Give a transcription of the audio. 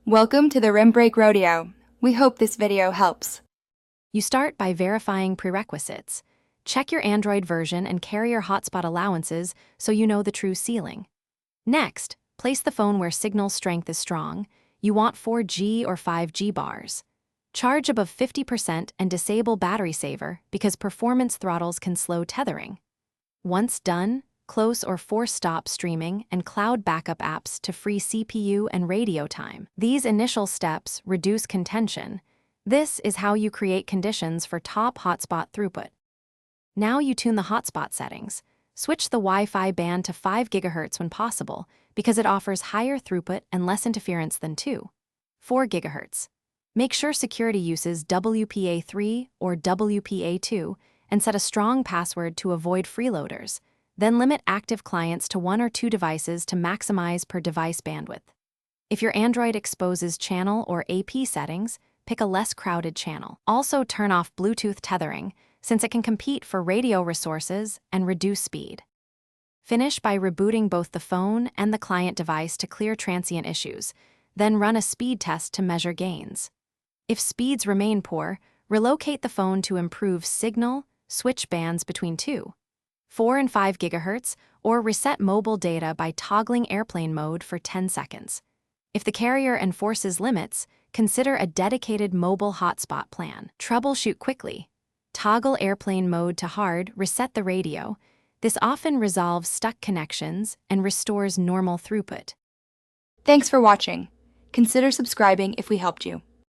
Welcome to the Rim Break Rodeo. We hope this video helps. You start by verifying prerequisites. Check your Android version and carrier hotspot allowances so you know the true ceiling. Next, place the phone where signal strength is strong. You want 4G or 5G bars. Charge above 50% and disable battery saver because performance throttles can slow tethering. Once done, close or force stop streaming and cloud backup apps to free CPU and radio time. These initial steps reduce contention. This is how you create conditions for top hotspot throughput. Now you tune the hotspot settings. Switch the Wi-Fi band to 5 GHz when possible because it offers higher throughput and less interference than 4 GHz. Make sure security uses WPA3 or WPA2 and set a strong password to avoid freeloaders. Then limit active clients to 1 or 2 devices to maximize per device bandwidth. If your Android exposes channel or AP settings, pick a less crowded channel. Also turn off Bluetooth tethering, since it can compete for radio resources and reduce speed. Finish by rebooting both the phone and the client device to clear transient issues, then run a speed test to measure gains. If speeds remain poor, relocate the phone to improve signal, switch bands between 4 and 5 GHz, or reset mobile data by toggling airplane mode for 10 seconds. If the carrier enforces limits, consider a dedicated mobile hotspot plan. Troubleshoot quickly. Toggle airplane mode to hard, reset the radio. This often resolves stuck connections and restores normal throughput. Thanks for watching. Consider subscribing if we helped you.